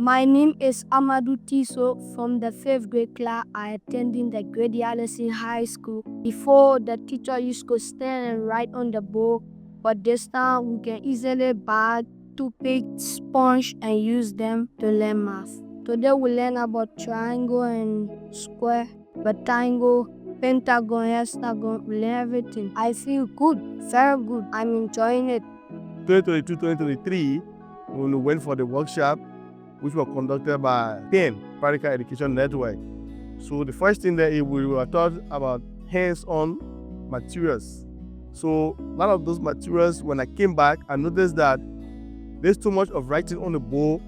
My name is Amadou Tiso from the 5th grade class. I attended the grade Yalesi High School. Before, the teacher used to stand and write on the board, but this time we can easily buy toothpick, sponge, and use them to learn math. Today we learn about triangle and square, rectangle, pentagon, hexagon. We learn everything. I feel good, very good. I'm enjoying it. 2022-2023, when we went for the workshop, which was conducted by PEN, Practical Education Network. So the first thing that we were taught about hands-on materials. So a lot of those materials, when I came back, I noticed that there's too much of writing on the board.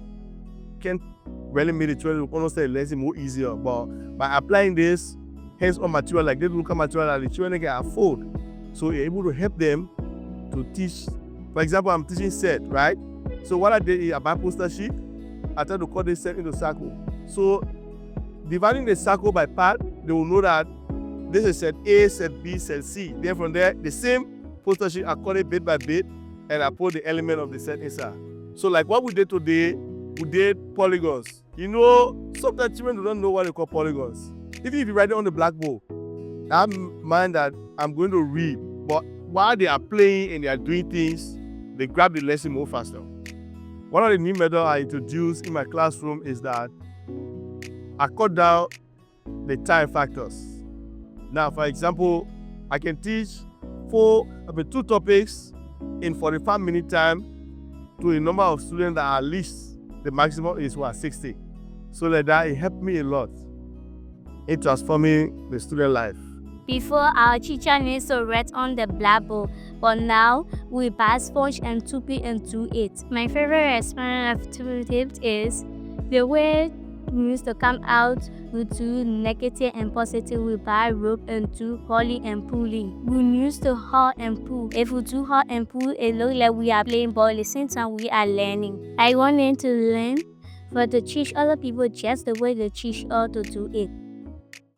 Can't really make it almost a lesson more easier. But by applying this hands-on material, like this local material that the children can afford, so you're able to help them to teach. For example, I'm teaching set, right? So what I did is I buy poster sheet. I try to cut this set into circle. So dividing the circle by part, they will know that this is set A, set B, set C. Then from there, the same poster sheet, I cut it bit by bit, and I put the element of the set inside. So like what we did today, we did polygons. You know, sometimes children don't know what they call polygons. Even if you write it on the blackboard, I mind that I'm going to read, but while they are playing and they are doing things, they grab the lesson more faster. One of the new methods I introduced in my classroom is that I cut down the time factors. Now, for example, I can teach 2 topics in 45-minute time to a number of students that at least the maximum is 60. So like that, it helped me a lot in transforming the student life. Before, our teacher needs to write on the blackboard, but now we buy sponge and toothpick and do it. My favorite experiment is the way we used to come out with do negative and positive. We buy rope and do hauling and pulling. We used to haul and pull. If we do haul and pull, it looks like we are playing, but at the same time we are learning. I want them to learn, but to teach other people just the way they teach us to do it.